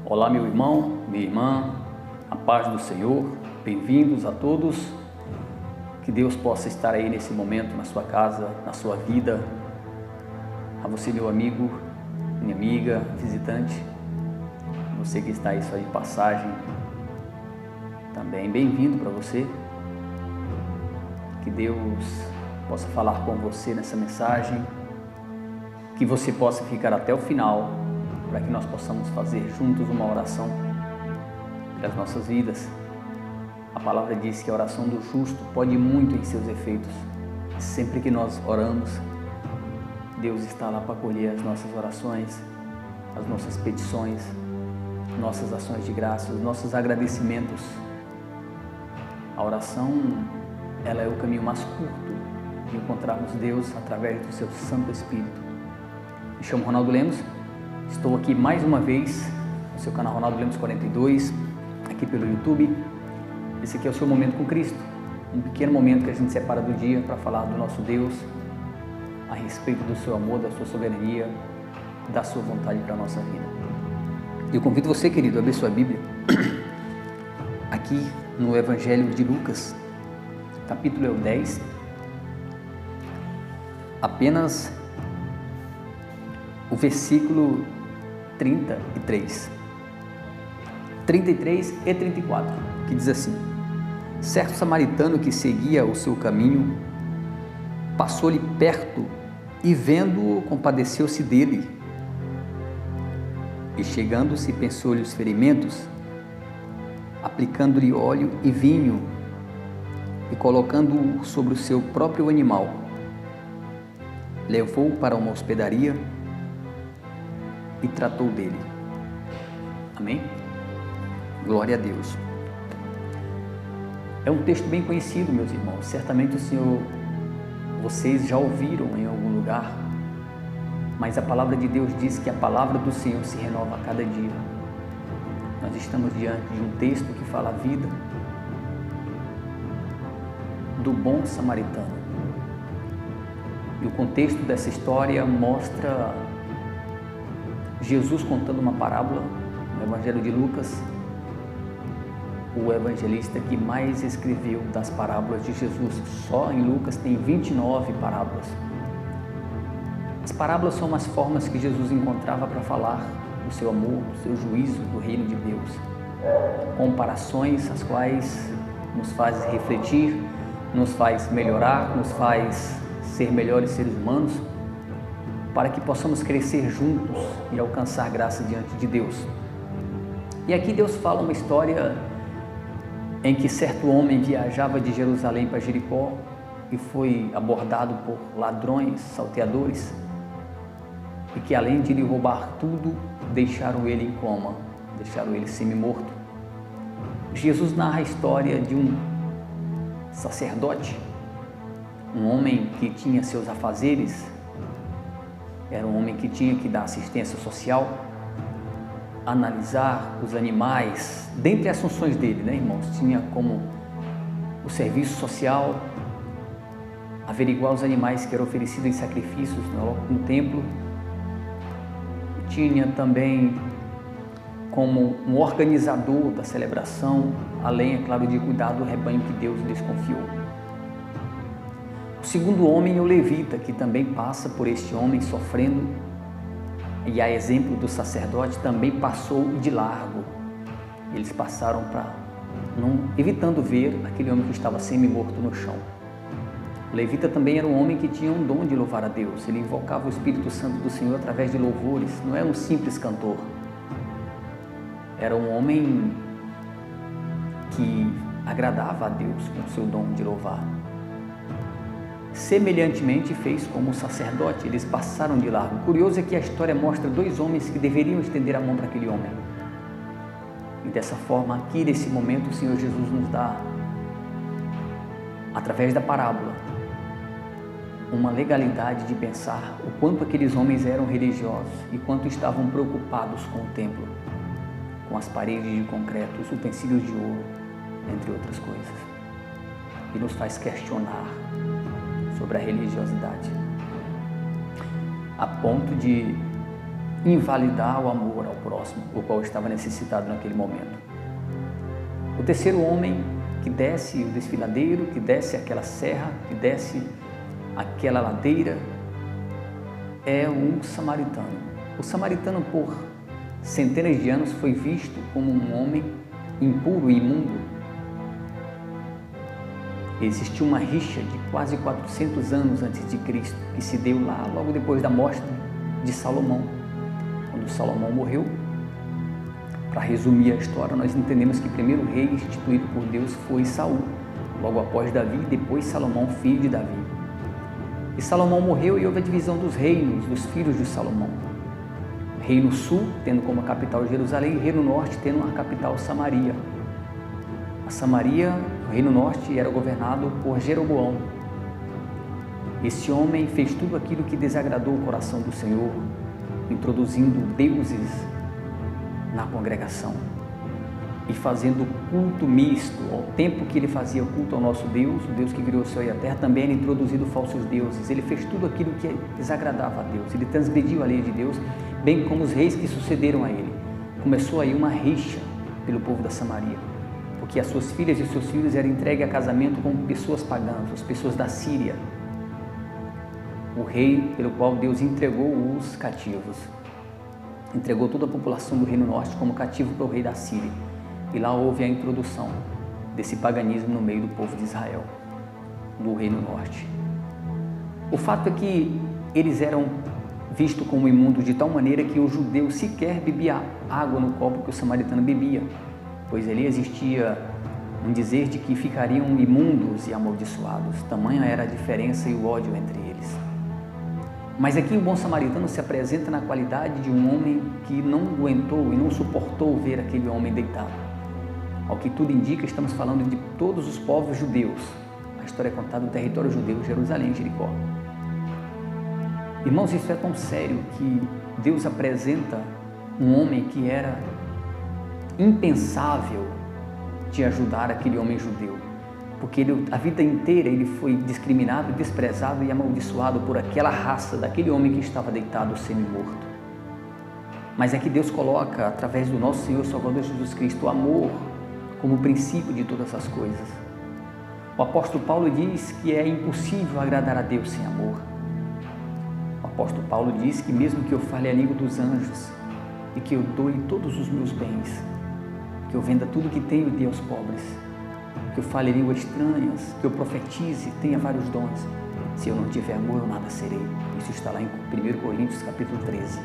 Olá, meu irmão, minha irmã, a paz do Senhor, bem-vindos a todos. Que Deus possa estar aí nesse momento na sua casa, na sua vida. A você, meu amigo, minha amiga, visitante, você que está aí só de passagem, também bem-vindo para você. Que Deus possa falar com você nessa mensagem, que você possa ficar até o final, para que nós possamos fazer juntos uma oração pelas nossas vidas. A palavra diz que a oração do justo pode muito em seus efeitos. Sempre que nós oramos, Deus está lá para acolher as nossas orações, as nossas petições, nossas ações de graça, os nossos agradecimentos. A oração, ela é o caminho mais curto de encontrarmos Deus através do seu Santo Espírito. Me chamo Ronaldo Lemos, estou aqui mais uma vez no seu canal Ronaldo Lemos 42, aqui pelo YouTube. Esse aqui é o seu momento com Cristo, um pequeno momento que a gente separa do dia para falar do nosso Deus, a respeito do seu amor, da sua soberania, da sua vontade para a nossa vida. Eu convido você, querido, a abrir sua Bíblia, aqui no Evangelho de Lucas, capítulo 10, apenas o versículo 33 e 34, que diz assim: certo samaritano que seguia o seu caminho, passou-lhe perto e vendo-o, compadeceu-se dele. E chegando-se, pensou-lhe os ferimentos, aplicando-lhe óleo e vinho, e colocando-o sobre o seu próprio animal, levou-o para uma hospedaria e tratou dele. Amém? Glória a Deus. É um texto bem conhecido, meus irmãos. Certamente vocês já ouviram em algum lugar, mas a palavra de Deus diz que a palavra do Senhor se renova a cada dia. Nós estamos diante de um texto que fala a vida do bom samaritano. E o contexto dessa história mostra Jesus contando uma parábola no Evangelho de Lucas, o evangelista que mais escreveu das parábolas de Jesus. Só em Lucas tem 29 parábolas. As parábolas são umas formas que Jesus encontrava para falar do seu amor, do seu juízo, do reino de Deus. Comparações as quais nos faz refletir, nos faz melhorar, nos faz ser melhores seres humanos, para que possamos crescer juntos e alcançar graça diante de Deus. E aqui Deus fala uma história em que certo homem viajava de Jerusalém para Jericó e foi abordado por ladrões, salteadores, e que além de lhe roubar tudo, deixaram ele em coma, deixaram ele semi-morto. Jesus narra a história de um sacerdote, um homem que tinha seus afazeres, era um homem que tinha que dar assistência social, analisar os animais, dentre as funções dele, né, irmãos? Tinha como o serviço social, averiguar os animais que eram oferecidos em sacrifícios no templo. Tinha também como um organizador da celebração, além, é claro, de cuidar do rebanho que Deus lhes confiou. O segundo homem é o levita, que também passa por este homem sofrendo, e a exemplo do sacerdote também passou de largo. Eles passaram evitando ver aquele homem que estava semi-morto no chão. O levita também era um homem que tinha um dom de louvar a Deus. Ele invocava o Espírito Santo do Senhor através de louvores, não era um simples cantor. Era um homem que agradava a Deus com o seu dom de louvar. Semelhantemente fez como o sacerdote, eles passaram de largo. O curioso é que a história mostra dois homens que deveriam estender a mão para aquele homem. E dessa forma, aqui nesse momento, o Senhor Jesus nos dá, através da parábola, uma legalidade de pensar o quanto aqueles homens eram religiosos e quanto estavam preocupados com o templo, com as paredes de concreto, os utensílios de ouro, entre outras coisas. E nos faz questionar sobre a religiosidade, a ponto de invalidar o amor ao próximo, o qual estava necessitado naquele momento. O terceiro homem que desce o desfiladeiro, que desce aquela serra, que desce aquela ladeira, é um samaritano. O samaritano, por centenas de anos, foi visto como um homem impuro e imundo. Existiu uma rixa de quase 400 anos antes de Cristo, que se deu lá logo depois da morte de Salomão. Quando Salomão morreu, para resumir a história, nós entendemos que o primeiro rei instituído por Deus foi Saul, logo após Davi, depois Salomão, filho de Davi. E Salomão morreu e houve a divisão dos reinos, dos filhos de Salomão. O reino sul, tendo como capital Jerusalém, e o reino norte, tendo a capital Samaria. A Samaria, o reino norte, era governado por Jeroboão. Esse homem fez tudo aquilo que desagradou o coração do Senhor, introduzindo deuses na congregação e fazendo culto misto. Ao tempo que ele fazia culto ao nosso Deus, o Deus que criou o céu e a terra, também era introduzido falsos deuses. Ele fez tudo aquilo que desagradava a Deus, ele transgrediu a lei de Deus, bem como os reis que sucederam a ele. Começou aí uma rixa pelo povo da Samaria, porque as suas filhas e os seus filhos eram entregues a casamento com pessoas pagãs, as pessoas da Síria, o rei pelo qual Deus entregou os cativos. Entregou toda a população do Reino Norte como cativo para o rei da Síria. E lá houve a introdução desse paganismo no meio do povo de Israel, do Reino Norte. O fato é que eles eram vistos como imundos de tal maneira que o judeu sequer bebia água no copo que o samaritano bebia, pois ali existia um dizer de que ficariam imundos e amaldiçoados. Tamanha era a diferença e o ódio entre eles. Mas aqui o bom samaritano se apresenta na qualidade de um homem que não aguentou e não suportou ver aquele homem deitado. Ao que tudo indica, estamos falando de todos os povos judeus. A história é contada no território judeu, Jerusalém, Jericó. Irmãos, isso é tão sério que Deus apresenta um homem que era impensável de ajudar aquele homem judeu, porque a vida inteira ele foi discriminado, desprezado e amaldiçoado por aquela raça, daquele homem que estava deitado semi-morto. Mas é que Deus coloca, através do nosso Senhor Salvador Jesus Cristo, o amor como princípio de todas as coisas. O apóstolo Paulo diz que é impossível agradar a Deus sem amor. O apóstolo Paulo diz que mesmo que eu fale a língua dos anjos e que eu doe todos os meus bens, que eu venda tudo que tenho e dê aos pobres, que eu fale línguas estranhas, que eu profetize, tenha vários dons, se eu não tiver amor, eu nada serei. Isso está lá em 1 Coríntios capítulo 13.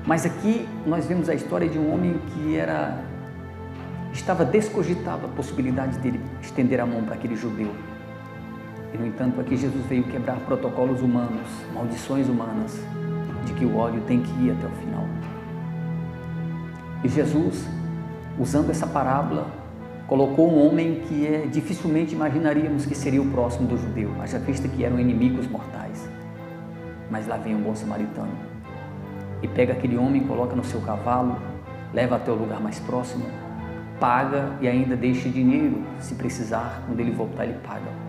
Mas aqui nós vemos a história de um homem que estava descogitado a possibilidade dele estender a mão para aquele judeu. E no entanto aqui Jesus veio quebrar protocolos humanos, maldições humanas, de que o ódio tem que ir até o final. E Jesus, usando essa parábola, colocou um homem que dificilmente imaginaríamos que seria o próximo do judeu, haja vista que eram inimigos mortais. Mas lá vem um bom samaritano e pega aquele homem, coloca no seu cavalo, leva até o lugar mais próximo, paga e ainda deixa dinheiro, se precisar, quando ele voltar ele paga.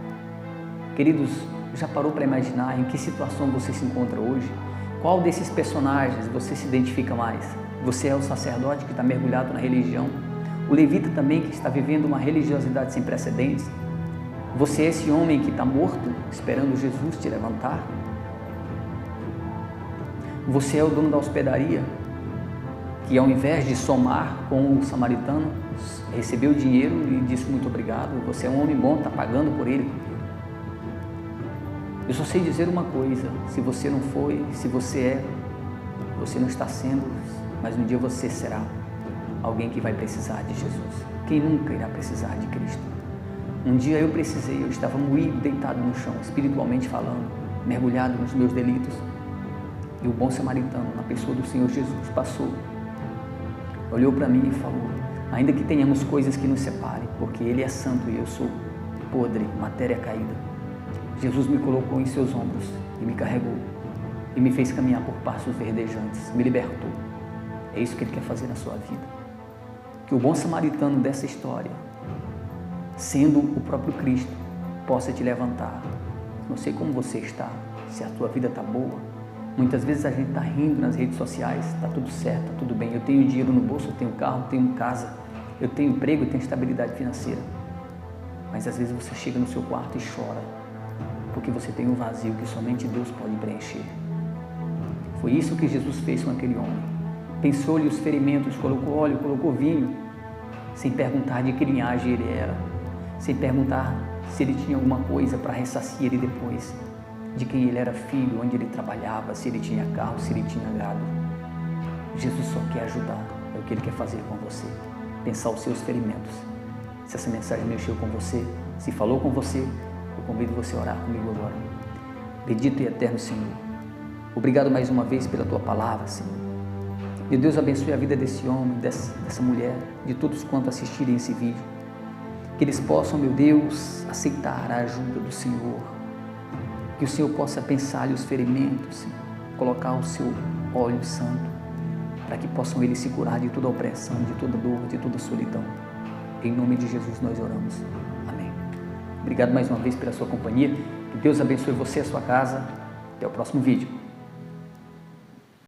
Queridos, já parou para imaginar em que situação você se encontra hoje? Qual desses personagens você se identifica mais? Você é o sacerdote que está mergulhado na religião? O levita também, que está vivendo uma religiosidade sem precedentes? Você é esse homem que está morto, esperando Jesus te levantar? Você é o dono da hospedaria, que ao invés de somar com o samaritano, recebeu o dinheiro e disse muito obrigado? Você é um homem bom, está pagando por ele? Eu só sei dizer uma coisa: se você não foi, se você você não está sendo, mas um dia você será alguém que vai precisar de Jesus. Quem nunca irá precisar de Cristo? Um dia eu precisei, eu estava moído, deitado no chão, espiritualmente falando, mergulhado nos meus delitos, e o bom samaritano, na pessoa do Senhor Jesus, passou, olhou para mim e falou: ainda que tenhamos coisas que nos separem, porque Ele é santo e eu sou podre, matéria caída, Jesus me colocou em seus ombros e me carregou e me fez caminhar por passos verdejantes, me libertou. É isso que Ele quer fazer na sua vida. Que o bom samaritano dessa história, sendo o próprio Cristo, possa te levantar. Não sei como você está, se a tua vida está boa, Muitas vezes a gente está rindo nas redes sociais, está tudo certo, está tudo bem. Eu tenho dinheiro no bolso, eu tenho carro, eu tenho casa, eu tenho emprego, eu tenho estabilidade financeira. Mas às vezes você chega no seu quarto e chora, porque você tem um vazio que somente Deus pode preencher. Foi isso que Jesus fez com aquele homem. Pensou-lhe os ferimentos, colocou óleo, colocou vinho, sem perguntar de que linhagem ele era, sem perguntar se ele tinha alguma coisa para ressarcir ele depois, de quem ele era filho, onde ele trabalhava, se ele tinha carro, se ele tinha gado. Jesus só quer ajudar, é o que ele quer fazer com você, pensar os seus ferimentos. Se essa mensagem mexeu com você, se falou com você, eu convido você a orar comigo agora. Bendito e eterno Senhor, obrigado mais uma vez pela Tua palavra, Senhor. Meu Deus, abençoe a vida desse homem, dessa mulher, de todos quantos assistirem esse vídeo. Que eles possam, meu Deus, aceitar a ajuda do Senhor. Que o Senhor possa pensar-lhe os ferimentos, Senhor, colocar o seu óleo santo, para que possam eles se curar de toda opressão, de toda dor, de toda solidão. Em nome de Jesus nós oramos. Amém. Obrigado mais uma vez pela sua companhia. Que Deus abençoe você e a sua casa. Até o próximo vídeo.